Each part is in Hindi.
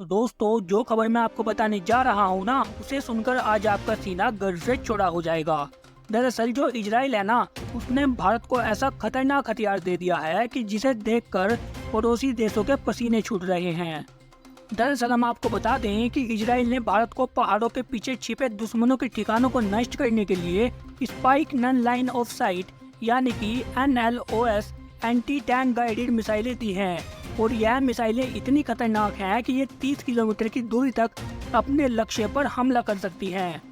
तो दोस्तों, जो खबर मैं आपको बताने जा रहा हूँ ना, उसे सुनकर आज आपका सीना गर्व से चौड़ा हो जाएगा। दरअसल जो इजराइल है ना, उसने भारत को ऐसा खतरनाक हथियार दे दिया है कि जिसे देखकर पड़ोसी देशों के पसीने छूट रहे हैं। दरअसल हम आपको बता दें कि इजराइल ने भारत को पहाड़ों के पीछे छिपे दुश्मनों के ठिकानों को नष्ट करने के लिए spike non line of sight यानी कि NLOS एंटी टैंक गाइडेड मिसाइलें दी हैं। और यह मिसाइलें इतनी खतरनाक हैं कि ये 30 किलोमीटर की दूरी तक अपने लक्ष्य पर हमला कर सकती हैं।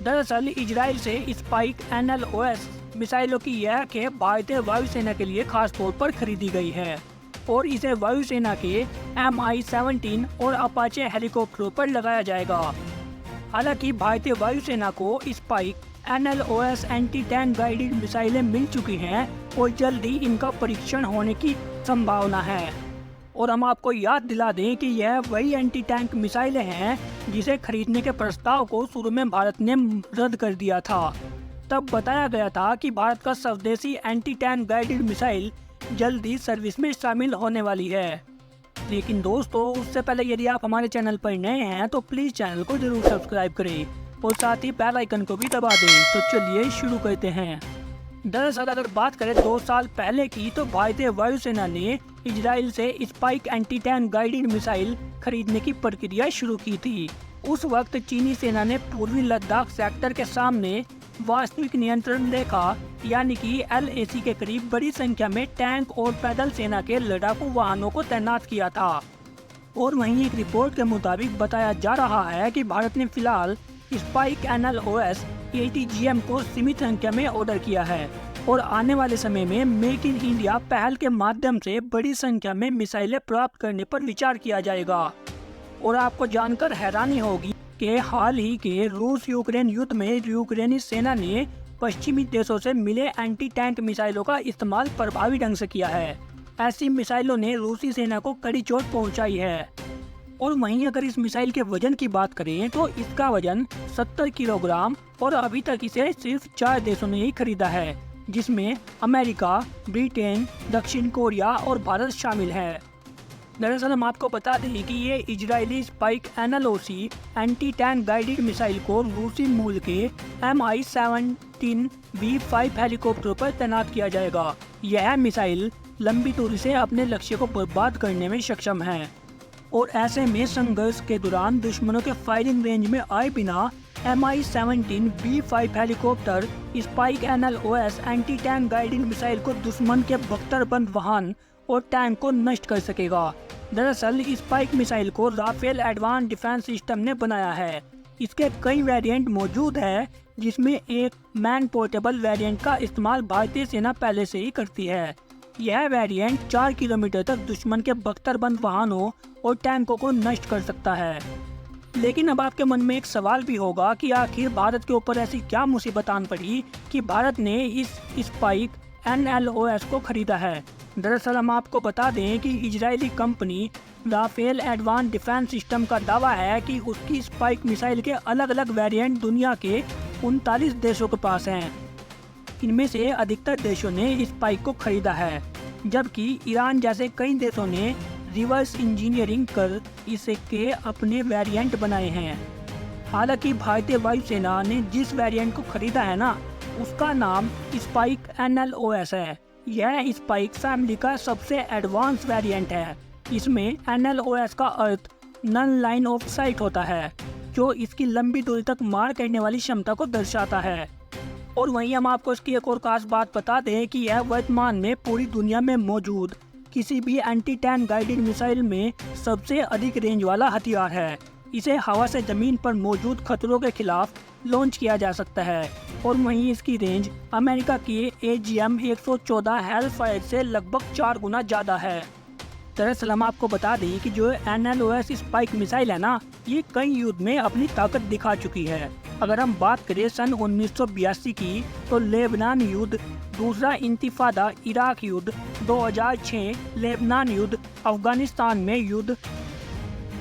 दरअसल इजराइल से स्पाइक NLOS मिसाइलों की यह खेप भारतीय वायुसेना के लिए खास तौर पर खरीदी गई है और इसे वायुसेना के Mi-17 और अपाचे हेलीकॉप्टरों पर लगाया जाएगा। हालांकि भारतीय वायुसेना को spike NLOS anti tank guided मिसाइलें मिल चुकी हैं और जल्द ही इनका परीक्षण होने की संभावना है। और हम आपको याद दिला दें कि यह वही एंटी टैंक मिसाइलें हैं जिसे खरीदने के प्रस्ताव को शुरू में भारत ने रद्द कर दिया था। तब बताया गया था कि भारत का स्वदेशी एंटी टैंक गाइडेड मिसाइल जल्द ही सर्विस में शामिल होने वाली है। लेकिन दोस्तों, उससे पहले यदि आप हमारे चैनल पर नए हैं तो प्लीज चैनल को जरूर सब्सक्राइब करें और साथ ही बेल आइकन को भी दबा दें। तो चलिए शुरू करते हैं। दरअसल अगर बात करें 2 साल पहले की, तो भारतीय वायुसेना ने इजराइल से spike anti tank guided missile खरीदने की प्रक्रिया शुरू की थी। उस वक्त चीनी सेना ने पूर्वी लद्दाख सेक्टर के सामने वास्तविक नियंत्रण रेखा यानी कि LAC के करीब बड़ी संख्या में टैंक और पैदल सेना के लड़ाकू वाहनों को तैनात किया था। और वहीं एक रिपोर्ट के मुताबिक बताया जा रहा है कि भारत ने फिलहाल स्पाइक NLOS ATGM को सीमित संख्या में ऑर्डर किया है और आने वाले समय में मेक इन इंडिया पहल के माध्यम से बड़ी संख्या में मिसाइलें प्राप्त करने पर विचार किया जाएगा। और आपको जानकर हैरानी होगी कि हाल ही के रूस यूक्रेन युद्ध में यूक्रेनी सेना ने पश्चिमी देशों से मिले एंटी टैंक मिसाइलों का इस्तेमाल प्रभावी ढंग से किया है। ऐसी मिसाइलों ने रूसी सेना को कड़ी चोट पहुंचाई है। और वहीं अगर इस मिसाइल के वजन की बात करें तो इसका वजन 70 किलोग्राम और अभी तक इसे सिर्फ 4 देशों ने ही खरीदा है, जिसमें अमेरिका, ब्रिटेन, दक्षिण कोरिया और भारत शामिल है। दरअसल हम आपको बता दें कि ये Israeli spike NLOS anti tank guided missile को रूसी मूल के Mi-17 V5 हेलीकॉप्टर पर तैनात किया जाएगा। यह मिसाइल लंबी दूरी से अपने लक्ष्य को बर्बाद करने में सक्षम है और ऐसे में संघर्ष के दौरान दुश्मनों के फायरिंग रेंज में आए बिना Mi-17 V5 helicopter spike NLOS anti tank guided missile को दुश्मन के बख्तरबंद वाहन और टैंक को नष्ट कर सकेगा। दरअसल स्पाइक मिसाइल को राफेल एडवांस डिफेंस सिस्टम ने बनाया है। इसके कई वेरिएंट मौजूद है, जिसमें एक मैन पोर्टेबल वेरिएंट का इस्तेमाल भारतीय सेना पहले से ही करती है। यह वेरिएंट 4 किलोमीटर तक दुश्मन के बख्तरबंद वाहनों और टैंकों को नष्ट कर सकता है। लेकिन अब आपके मन में एक सवाल भी होगा कि आखिर भारत के ऊपर ऐसी क्या मुसीबत आन पड़ी कि भारत ने इस स्पाइक NLOS को खरीदा है। दरअसल हम आपको बता दें कि Israeli company Rafael advance defence system का दावा है कि उसकी स्पाइक मिसाइल के अलग अलग वेरिएंट दुनिया के 39 देशों के पास हैं। इनमें से अधिकतर देशों ने स्पाइक को खरीदा है, जबकि ईरान जैसे कई देशों ने रिवर्स इंजीनियरिंग कर इसे के अपने वेरिएंट बनाए हैं। हालांकि भारतीय वायुसेना ने जिस वेरिएंट को खरीदा है ना, उसका नाम स्पाइक NLOS है। यह स्पाइक फैमिली का सबसे एडवांस वेरिएंट है। इसमें NLOS का अर्थ नन लाइन ऑफ साइट होता है, जो इसकी लंबी दूरी तक मार करने वाली क्षमता को दर्शाता है। और वहीं हम आपको इसकी एक और खास बात बता दें कि यह वर्तमान में पूरी दुनिया में मौजूद किसी भी एंटी टैंक गाइडेड मिसाइल में सबसे अधिक रेंज वाला हथियार है। इसे हवा से जमीन पर मौजूद खतरों के खिलाफ लॉन्च किया जा सकता है और वहीं इसकी रेंज अमेरिका की AGM-114 हेलफायर से लगभग 4 गुना ज़्यादा है। दरअसल हम आपको बता दें कि जो NLOS स्पाइक मिसाइल है ना, ये कई युद्ध में अपनी ताकत दिखा चुकी है। अगर हम बात करें सन 1982 की, तो लेबनान युद्ध, दूसरा इंतिफादा, इराक युद्ध, 2006 लेबनान युद्ध, अफगानिस्तान में युद्ध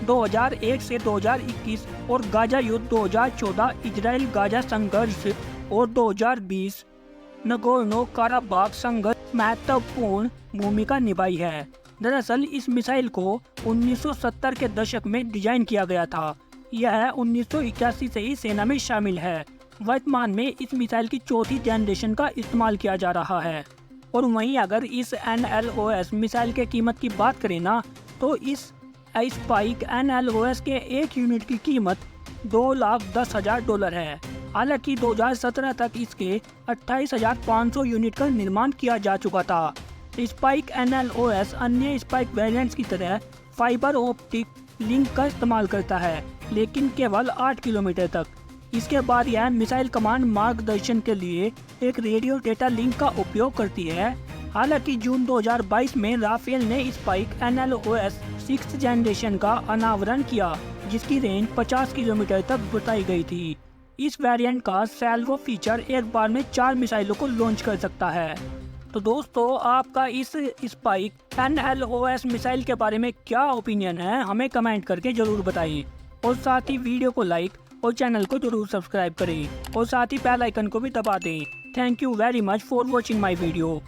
2001 से 2021 और गाजा युद्ध 2014, इजराइल गाजा संघर्ष और 2020 नगोर्नो काराबाख संघर्ष महत्वपूर्ण भूमिका निभाई है। दरअसल इस मिसाइल को 1970 के दशक में डिजाइन किया गया था। यह 1981 से ही सेना में शामिल है। वर्तमान में इस मिसाइल की चौथी जनरेशन का इस्तेमाल किया जा रहा है। और वहीं अगर इस NLOS मिसाइल के कीमत की बात करें ना, तो इस स्पाइक NLOS के एक यूनिट की कीमत $2,10,000 है। हालांकि 2017 तक इसके 28,500 यूनिट का निर्माण किया जा चुका था। स्पाइक NLOS अन्य स्पाइक वेरिएंट्स की तरह फाइबर ऑप्टिक लिंक का इस्तेमाल करता है, लेकिन केवल 8 किलोमीटर तक। इसके बाद यह मिसाइल कमांड मार्गदर्शन के लिए एक रेडियो डेटा लिंक का उपयोग करती है। हालांकि जून 2022 में राफेल ने स्पाइक NLOS 6th जनरेशन का अनावरण किया, जिसकी रेंज 50 किलोमीटर तक बताई गई थी। इस वेरिएंट का सैल्वो फीचर एक बार में 4 मिसाइलों को लॉन्च कर सकता है। तो दोस्तों, आपका इस स्पाइक NLOS मिसाइल के बारे में क्या ओपिनियन है, हमें कमेंट करके जरूर बताइए। और साथ ही वीडियो को लाइक और चैनल को जरूर सब्सक्राइब करें और साथ ही बेल आइकन को भी दबा दें। Thank you very much for watching my video.